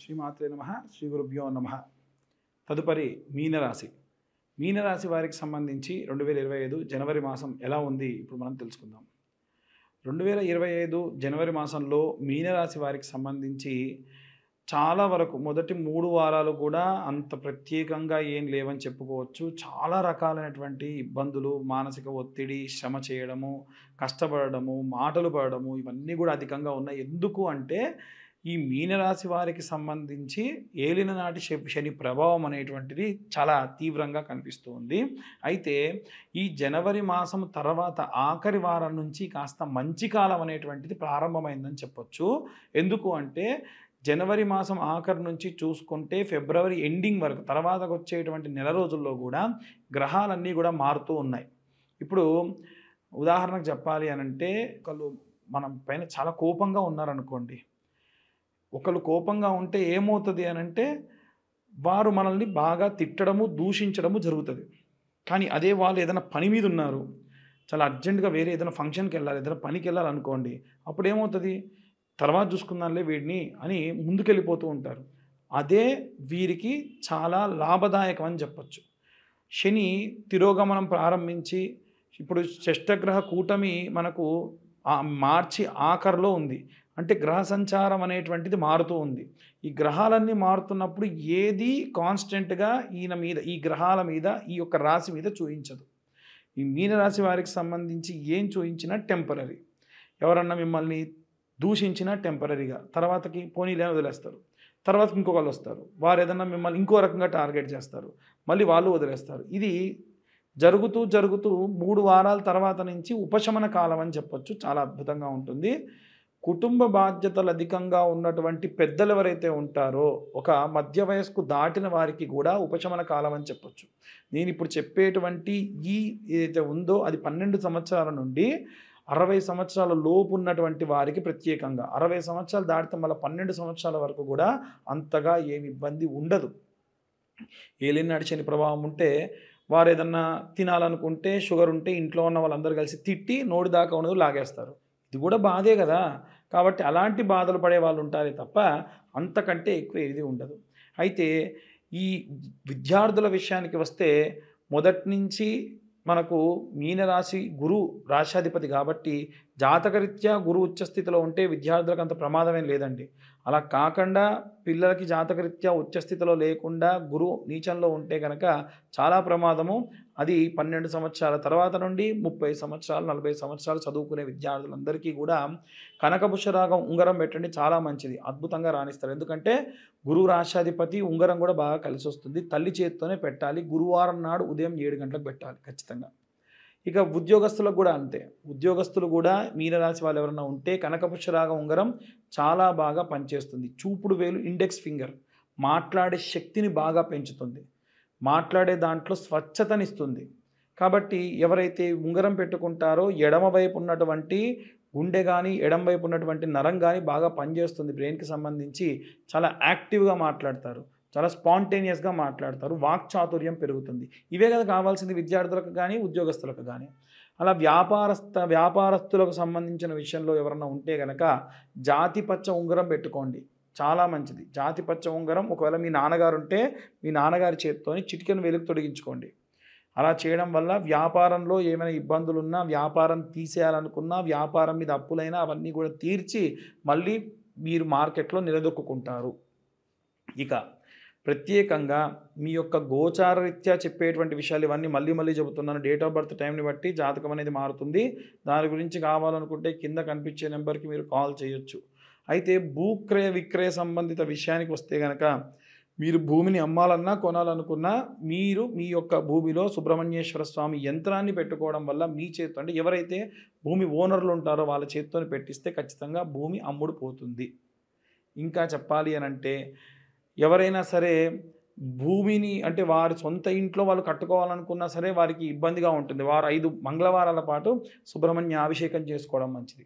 శ్రీమాత్రే నమః శ్రీ గురుభ్యో నమః. తదుపరి మీనరాశి. మీనరాశి వారికి సంబంధించి 2025 జనవరి మాసం ఎలా ఉంది ఇప్పుడు మనం తెలుసుకుందాం. 2025 జనవరి మాసంలో మీనరాశి వారికి సంబంధించి చాలా వరకు మొదటి 3 వారాలు కూడా అంత ప్రత్యేకంగా ఏం లేవని చెప్పుకోవచ్చు. చాలా రకాలైనటువంటి ఇబ్బందులు, మానసిక ఒత్తిడి, శ్రమ చేయడము, కష్టపడడము, మాటలు పడడము ఇవన్నీ కూడా అధికంగా ఉన్నాయి. ఎందుకు అంటే ఈ మీనరాశి వారికి సంబంధించి ఏలిననాటి శని ప్రభావం అనేటువంటిది చాలా తీవ్రంగా కనిపిస్తుంది. అయితే ఈ జనవరి మాసం తర్వాత ఆఖరి వారం నుంచి కాస్త మంచి కాలం అనేటువంటిది ప్రారంభమైందని చెప్పొచ్చు. ఎందుకు అంటే జనవరి మాసం ఆఖరి నుంచి చూసుకుంటే ఫిబ్రవరి ఎండింగ్ వరకు తర్వాతకు వచ్చేటువంటి నెల రోజుల్లో కూడా గ్రహాలన్నీ కూడా మారుతూ ఉన్నాయి. ఇప్పుడు ఉదాహరణకు చెప్పాలి అనంటే ఒకళ్ళు మనం పైన చాలా కోపంగా ఉన్నారనుకోండి. ఒకళ్ళు కోపంగా ఉంటే ఏమవుతుంది అనంటే వారు మనల్ని బాగా తిట్టడము, దూషించడము జరుగుతుంది. కానీ అదే వాళ్ళు ఏదైనా పని మీద ఉన్నారు, చాలా అర్జెంటుగా వేరే ఏదైనా ఫంక్షన్కి వెళ్ళాలి, ఏదైనా పనికి వెళ్ళాలనుకోండి, అప్పుడు ఏమవుతుంది, తర్వాత చూసుకుందాంలే వీడిని అని ముందుకెళ్ళిపోతూ ఉంటారు. అదే వీరికి చాలా లాభదాయకం అని చెప్పచ్చు. శని తిరోగమనం ప్రారంభించి ఇప్పుడు షష్టగ్రహ కూటమి మనకు మార్చి ఆఖరిలో ఉంది. అంటే గ్రహ సంచారం అనేటువంటిది మారుతూ ఉంది. ఈ గ్రహాలన్నీ మారుతున్నప్పుడు ఏది కాన్స్టెంట్గా ఈయన మీద, ఈ గ్రహాల మీద, ఈ యొక్క రాశి మీద చూయించదు. ఈ మీనరాశి వారికి సంబంధించి ఏం చూయించినా టెంపరరీ. ఎవరన్నా మిమ్మల్ని దూషించినా టెంపరరీగా, తర్వాతకి పోనీలే వదిలేస్తారు. తర్వాతకి ఇంకొకళ్ళు వస్తారు, వారు ఏదన్నా మిమ్మల్ని ఇంకో రకంగా టార్గెట్ చేస్తారు, మళ్ళీ వాళ్ళు వదిలేస్తారు. ఇది జరుగుతూ 3 వారాల తర్వాత నుంచి ఉపశమన కాలం అని చెప్పొచ్చు. చాలా అద్భుతంగా ఉంటుంది. కుటుంబ బాధ్యతలు అధికంగా ఉన్నటువంటి పెద్దలు ఎవరైతే ఉంటారో, ఒక మధ్య వయస్కు దాటిన వారికి కూడా ఉపశమన కాలం అని చెప్పొచ్చు. నేను ఇప్పుడు చెప్పేటువంటి ఈ ఏదైతే ఉందో అది 12 సంవత్సరాల నుండి 60 సంవత్సరాల లోపు ఉన్నటువంటి వారికి ప్రత్యేకంగా, 60 సంవత్సరాలు దాటితే మళ్ళీ 12 సంవత్సరాల వరకు కూడా అంతగా ఏమి ఇబ్బంది ఉండదు. ఏలినాటి శని ప్రభావం ఉంటే వారు ఏదన్నా తినాలనుకుంటే, షుగర్ ఉంటే ఇంట్లో ఉన్న వాళ్ళందరూ కలిసి తిట్టి నోటి దాకా ఉన్నది లాగేస్తారు. ఇది కూడా బాధే కదా. కాబట్టి అలాంటి బాధలు పడే వాళ్ళు ఉంటారే తప్ప అంతకంటే ఎక్కువ ఏది ఉండదు. అయితే ఈ విద్యార్థుల విషయానికి వస్తే మొదటి నుంచి మనకు మీనరాశి గురు రాశాధిపతి కాబట్టి జాతకరీత్యా గురు ఉచ్చస్థితిలో ఉంటే విద్యార్థులకు అంత ప్రమాదమేం లేదండి. అలా కాకుండా పిల్లలకి జాతకరీత్యా ఉచ్చస్థితిలో లేకుండా గురు నీచంలో ఉంటే కనుక చాలా ప్రమాదము. అది 12 సంవత్సరాల తర్వాత నుండి 30 సంవత్సరాలు, 40 సంవత్సరాలు చదువుకునే విద్యార్థులందరికీ కూడా కనకపుష్యరాగం ఉంగరం పెట్టండి, చాలా మంచిది, అద్భుతంగా రాణిస్తారు. ఎందుకంటే గురువు రాశాధిపతి ఉంగరం కూడా బాగా కలిసి వస్తుంది. తల్లి చేతితోనే పెట్టాలి. గురువారం నాడు ఉదయం 7 గంటలకు పెట్టాలి ఖచ్చితంగా. ఇక ఉద్యోగస్తులకు కూడా అంతే. ఉద్యోగస్తులు కూడా మీనరాశి వాళ్ళు ఎవరైనా ఉంటే కనకపుష్యరాగం ఉంగరం చాలా బాగా పనిచేస్తుంది. చూపుడు వేలు, ఇండెక్స్ ఫింగర్ మాట్లాడే శక్తిని బాగా పెంచుతుంది, మాట్లాడే దాంట్లో స్వచ్ఛతనిస్తుంది. కాబట్టి ఎవరైతే ఉంగరం పెట్టుకుంటారో ఎడమ వైపు ఉన్నటువంటి గుండె కానీ, ఎడమ వైపు ఉన్నటువంటి నరం కానీ బాగా పనిచేస్తుంది. బ్రెయిన్కి సంబంధించి చాలా యాక్టివ్గా మాట్లాడతారు, చాలా స్పాంటేనియస్గా మాట్లాడతారు, వాక్చాతుర్యం పెరుగుతుంది. ఇవే కదా కావాల్సింది విద్యార్థులకు కానీ, ఉద్యోగస్తులకు కానీ. అలా వ్యాపారస్తులకు సంబంధించిన విషయంలో ఎవరన్నా ఉంటే కనుక జాతిపచ్చ ఉంగరం పెట్టుకోండి, చాలా మంచిది. జాతిపచ్చ ఉంగరం ఒకవేళ మీ నాన్నగారు ఉంటే మీ నాన్నగారి చేతితోని చిటికెన వేలుకు తొడిగించుకోండి. అలా చేయడం వల్ల వ్యాపారంలో ఏమైనా ఇబ్బందులున్నా, వ్యాపారం తీసేయాలనుకున్నా, వ్యాపారం మీద అప్పులైనా అవన్నీ కూడా తీర్చి మళ్ళీ మీరు మార్కెట్లో నిలదొక్కుంటారు. ఇక ప్రత్యేకంగా మీ యొక్క గోచార రీత్యా చెప్పేటువంటి విషయాలు ఇవన్నీ మళ్ళీ చెబుతున్నాను. డేట్ ఆఫ్ బర్త్ టైంని బట్టి జాతకం అనేది మారుతుంది. దాని గురించి కావాలనుకుంటే కింద కనిపించే నెంబర్కి మీరు కాల్ చేయొచ్చు. అయితే భూక్రయ విక్రయ సంబంధిత విషయానికి వస్తే కనుక మీరు భూమిని అమ్మాలన్నా, కొనాలనుకున్నా మీరు మీ యొక్క భూమిలో సుబ్రహ్మణ్యేశ్వర స్వామి యంత్రాన్ని పెట్టుకోవడం వల్ల మీ చేతితో, అంటే ఎవరైతే భూమి ఓనర్లు ఉంటారో వాళ్ళ చేతితో పెట్టిస్తే ఖచ్చితంగా భూమి అమ్ముడు పోతుంది. ఇంకా చెప్పాలి అనంటే ఎవరైనా సరే భూమిని, అంటే వారి సొంత ఇంట్లో వాళ్ళు కట్టుకోవాలనుకున్నా సరే వారికి ఇబ్బందిగా ఉంటుంది. వారు 5 మంగళవారాల పాటు సుబ్రహ్మణ్య అభిషేకం చేసుకోవడం మంచిది.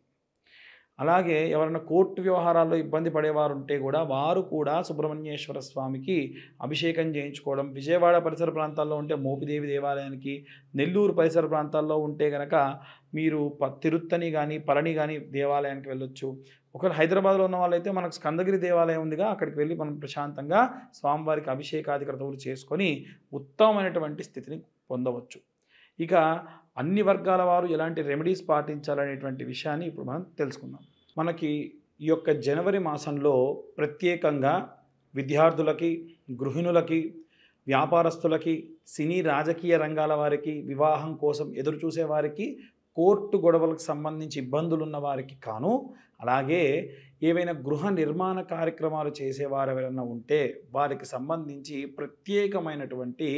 అలాగే ఎవరైనా కోర్టు వ్యవహారాల్లో ఇబ్బంది పడేవారు ఉంటే కూడా వారు కూడా సుబ్రహ్మణ్యేశ్వర స్వామికి అభిషేకం చేయించుకోవడం, విజయవాడ పరిసర ప్రాంతాల్లో ఉంటే మోపిదేవి దేవాలయానికి, నెల్లూరు పరిసర ప్రాంతాల్లో ఉంటే కనుక మీరు తిరుత్తని కానీ పళని కానీ దేవాలయానికి వెళ్ళొచ్చు. ఒకవేళ హైదరాబాద్లో ఉన్న వాళ్ళైతే మనకు స్కందగిరి దేవాలయం ఉందిగా, అక్కడికి వెళ్ళి మనం ప్రశాంతంగా స్వామివారికి అభిషేకాది క్రతువులు చేసుకొని ఉత్తమమైనటువంటి స్థితిని పొందవచ్చు. ఇక అన్ని వర్గాల వారు ఎలాంటి రెమెడీస్ పాటించాలనేటువంటి విషయాన్ని ఇప్పుడు మనం తెలుసుకుందాం. మనకి ఈ యొక్క జనవరి మాసంలో ప్రత్యేకంగా విద్యార్థులకి, గృహిణులకి, వ్యాపారస్తులకి, సినీ రాజకీయ రంగాల వారికి, వివాహం కోసం ఎదురు చూసే వారికి, కోర్టు గొడవలకు సంబంధించి ఇబ్బందులు ఉన్న వారికి కాను, అలాగే ఏవైనా గృహ నిర్మాణ కార్యక్రమాలు చేసేవారు ఎవరైనా ఉంటే వారికి సంబంధించి ప్రత్యేకమైనటువంటి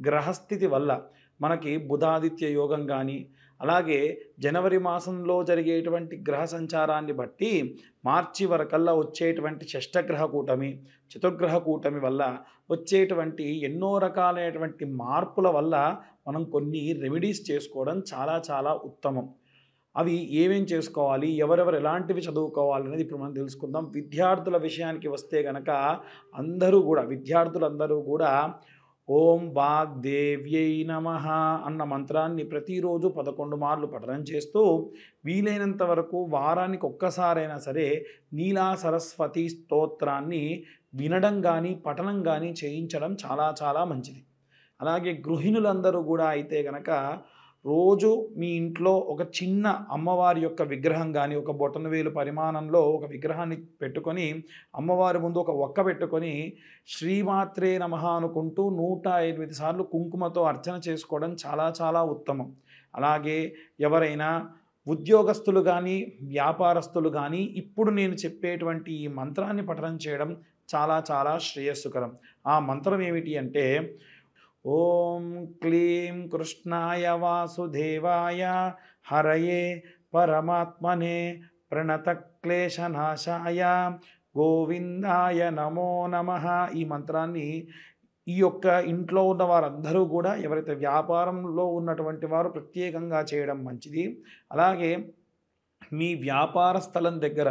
గ్రహస్థితి వల్ల మనకి బుధాదిత్య యోగం కానీ, అలాగే జనవరి మాసంలో జరిగేటువంటి గ్రహ సంచారాన్ని బట్టి మార్చి వరకల్లా వచ్చేటువంటి షష్టగ్రహ కూటమి, చతుర్గ్రహ కూటమి వల్ల వచ్చేటువంటి ఎన్నో రకాలైనటువంటి మార్పుల వల్ల మనం కొన్ని రెమెడీస్ చేసుకోవడం చాలా చాలా ఉత్తమం. అవి ఏమేం చేసుకోవాలి, ఎవరెవరు ఎలాంటివి చదువుకోవాలి అనేది ఇప్పుడు మనం తెలుసుకుందాం. విద్యార్థుల విషయానికి వస్తే కనుక విద్యార్థులందరూ కూడా ఓం వాగ్దేవ్యై నమః అన్న మంత్రాన్ని ప్రతిరోజు 11 మార్లు పఠనం చేస్తూ వీలైనంత వరకు వారానికి ఒక్కసారైనా సరే నీలా సరస్వతి స్తోత్రాన్ని వినడం కానీ పఠనం కానీ చేయించడం చాలా చాలా మంచిది. అలాగే గృహిణులందరూ కూడా అయితే కనుక రోజు మీ ఇంట్లో ఒక చిన్న అమ్మవారి యొక్క విగ్రహం కానీ, ఒక బొటనవేలు పరిమాణంలో ఒక విగ్రహాన్ని పెట్టుకొని అమ్మవారి ముందు ఒక ఒక్క పెట్టుకొని శ్రీమాత్రే నమః అనుకుంటూ 108 సార్లు కుంకుమతో అర్చన చేసుకోవడం చాలా చాలా ఉత్తమం. అలాగే ఎవరైనా ఉద్యోగస్తులు కానీ, వ్యాపారస్తులు కానీ ఇప్పుడు నేను చెప్పేటువంటి ఈ మంత్రాన్ని పఠనం చేయడం చాలా చాలా శ్రేయస్సుకరం. ఆ మంత్రం ఏమిటి అంటే ఓం క్లీం కృష్ణాయ వాసుదేవాయ హరయే పరమాత్మనే ప్రణతక్లేశనాశాయ గోవిందాయ నమో నమః. ఈ మంత్రాన్ని ఈ యొక్క ఇంట్లో ఉన్న వారందరూ కూడా ఎవరైతే వ్యాపారంలో ఉన్నటువంటి వారు ప్రత్యేకంగా చేయడం మంచిది. అలాగే మీ వ్యాపార స్థలం దగ్గర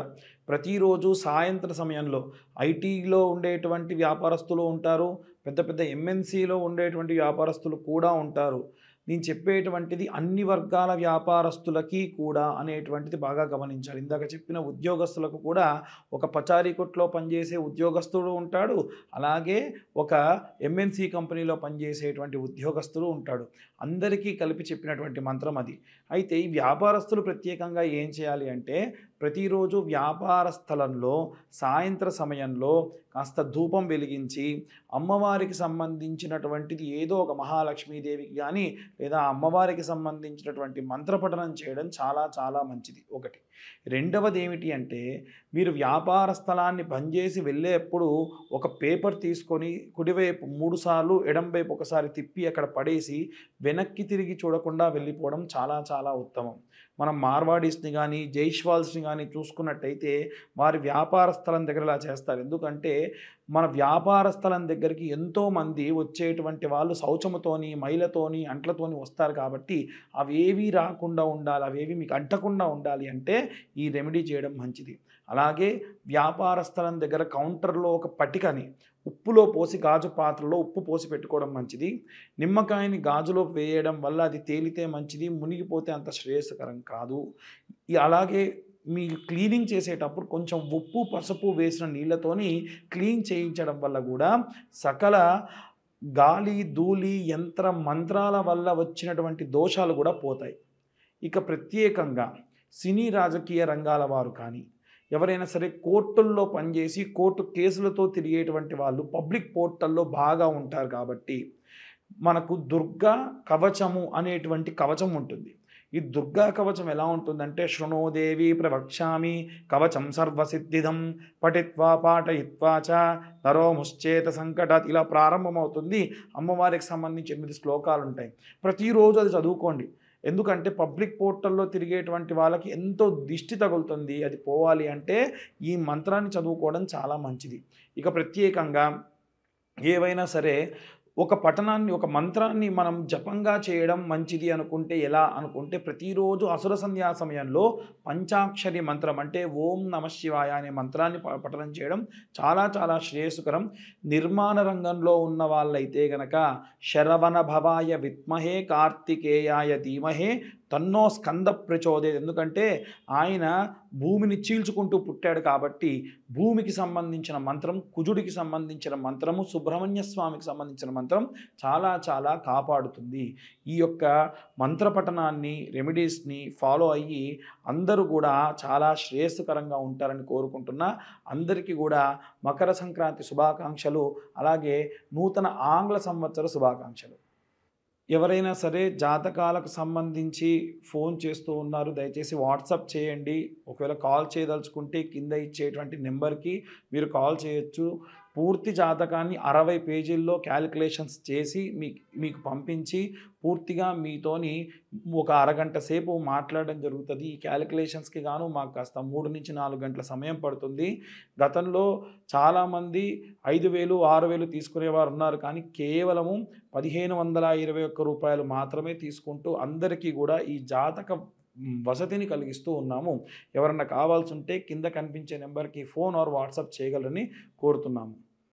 ప్రతిరోజు సాయంత్ర సమయంలో ఐటీలో ఉండేటువంటి వ్యాపారస్తులు ఉంటారు, పెద్ద పెద్ద ఎంఎన్సీలో ఉండేటువంటి వ్యాపారస్తులు కూడా ఉంటారు. నేను చెప్పేటువంటిది అన్ని వర్గాల వ్యాపారస్తులకి కూడా అనేటువంటిది బాగా గమనించాలి. ఇందాక చెప్పిన ఉద్యోగస్తులకు కూడా ఒక పచారీ కొట్లో పనిచేసే ఉద్యోగస్తుడు ఉంటాడు, అలాగే ఒక ఎంఎన్సీ కంపెనీలో పనిచేసేటువంటి ఉద్యోగస్తుడు ఉంటాడు. అందరికీ కలిపి చెప్పినటువంటి మంత్రం అది. అయితే ఈ వ్యాపారస్తులు ప్రత్యేకంగా ఏం చేయాలి అంటే ప్రతిరోజు వ్యాపార స్థలంలో సాయంత్ర సమయంలో కాస్త ధూపం వెలిగించి అమ్మవారికి సంబంధించినటువంటిది ఏదో ఒక మహాలక్ష్మీదేవికి కానీ లేదా అమ్మవారికి సంబంధించినటువంటి మంత్రపఠనం చేయడం చాలా చాలా మంచిది. ఒకటి. రెండవది ఏమిటి అంటే మీరు వ్యాపార స్థలాన్ని బంద్ చేసి వెళ్ళేప్పుడు ఒక పేపర్ తీసుకొని కుడివైపు 3 సార్లు ఎడంవైపు ఒకసారి తిప్పి అక్కడ పడేసి వెనక్కి తిరిగి చూడకుండా వెళ్ళిపోవడం చాలా చాలా ఉత్తమం. మనం మార్వాడీస్ని కానీ జైష్వాల్స్ని కానీ చూసుకున్నట్టయితే వారి వ్యాపార స్థలం దగ్గర ఇలా చేస్తారు. ఎందుకంటే మన వ్యాపార స్థలం దగ్గరికి ఎంతోమంది వచ్చేటువంటి వాళ్ళు శౌచముతోని మైలతోని అంట్లతోని వస్తారు కాబట్టి అవేవి రాకుండా ఉండాలి, అవేవి మీకు అంటకుండా ఉండాలి అంటే ఈ రెమెడీ చేయడం మంచిది. అలాగే వ్యాపార స్థలం దగ్గర కౌంటర్లో ఒక పటికని ఉప్పులో పోసి గాజు పాత్రలో ఉప్పు పోసి పెట్టుకోవడం మంచిది. నిమ్మకాయని గాజులో వేయడం వల్ల అది తేలితే మంచిది, మునిగిపోతే అంత శ్రేయస్కరం కాదు. అలాగే మీరు క్లీనింగ్ చేసేటప్పుడు కొంచెం ఉప్పు పసుపు వేసిన నీళ్ళతోని క్లీన్ చేయించడం వల్ల కూడా సకల గాలి ధూళి యంత్ర మంత్రాల వల్ల వచ్చినటువంటి దోషాలు కూడా పోతాయి. ఇక ప్రత్యేకంగా సినీ రాజకీయ రంగాల వారు కానీ ఎవరైనా సరే కోర్టుల్లో పనిచేసి కోర్టు కేసులతో తిరిగేటువంటి వాళ్ళు పబ్లిక్ పోర్టల్లో బాగా ఉంటారు కాబట్టి మనకు దుర్గా కవచము అనేటువంటి కవచం ఉంటుంది. ఈ దుర్గా కవచం ఎలా ఉంటుందంటే శృణోదేవి ప్రవక్ష్యామి కవచం సర్వసిద్ధిదం పఠిత్వా పాఠయిత్వా చ నరోముశ్చేత సంకటాత్ ఇలా ప్రారంభమవుతుంది. అమ్మవారికి సంబంధించి 8 శ్లోకాలు ఉంటాయి. ప్రతిరోజు అది చదువుకోండి. ఎందుకంటే పబ్లిక్ పోర్టల్లో తిరిగేటువంటి వాళ్ళకి ఎంతో దిష్టి తగులుతుంది. అది పోవాలి అంటే ఈ మంత్రాన్ని చదువుకోవడం చాలా మంచిది. ఇక ప్రత్యేకంగా ఏవైనా సరే ఒక పఠనాన్ని, ఒక మంత్రాన్ని మనం జపంగా చేయడం మంచిది అనుకుంటే ఎలా అనుకుంటే, ప్రతిరోజు అసుర సంధ్యా సమయంలో పంచాక్షరి మంత్రం అంటే ఓం నమ శివాయ అనే మంత్రాన్ని పఠనం చేయడం చాలా చాలా శ్రేయస్కరం. నిర్మాణ రంగంలో ఉన్న వాళ్ళైతే గనక శరవణ భవాయ విద్మహే కార్తికేయాయ ధీమహే తన్నో స్కంద ప్రచోదయత్. ఎందుకంటే ఆయన భూమిని చీల్చుకుంటూ పుట్టాడు కాబట్టి భూమికి సంబంధించిన మంత్రం, కుజుడికి సంబంధించిన మంత్రము, సుబ్రహ్మణ్య స్వామికి సంబంధించిన మంత్రం చాలా చాలా కాపాడుతుంది. ఈ యొక్క మంత్రపఠనాన్ని, రెమెడీస్ని ఫాలో అయ్యి అందరూ కూడా చాలా శ్రేయస్కరంగా ఉంటారని కోరుకుంటున్నా. అందరికీ కూడా మకర సంక్రాంతి శుభాకాంక్షలు, అలాగే నూతన ఆంగ్ల సంవత్సర శుభాకాంక్షలు. ఎవరైనా సరే జాతకాలకు సంబంధించి ఫోన్ చేస్తూ ఉన్నారు, దయచేసి వాట్సాప్ చేయండి. ఒకవేళ కాల్ చేయదలుచుకుంటే కింద ఇచ్చేటువంటి నెంబర్కి మీరు కాల్ చేయొచ్చు. పూర్తి జాతకాన్ని 60 పేజీల్లో క్యాలిక్యులేషన్స్ చేసి మీకు పంపించి పూర్తిగా మీతోని ఒక అరగంట సేపు మాట్లాడడం జరుగుతుంది. ఈ క్యాలిక్యులేషన్స్కి గాను మాకు కాస్త 3 నుంచి 4 గంటల సమయం పడుతుంది. గతంలో చాలామంది 5,000, 6,000 తీసుకునేవారు ఉన్నారు. కానీ కేవలము రూ. 1,521 మాత్రమే తీసుకుంటూ అందరికీ కూడా ఈ జాతక వసతిని కలిగిస్తూ ఉన్నాము. ఎవరన్నా కావాల్సి ఉంటే కింద కనిపించే నెంబర్కి ఫోన్ ఆర్ వాట్సాప్ చేయగలరని కోరుతున్నాము.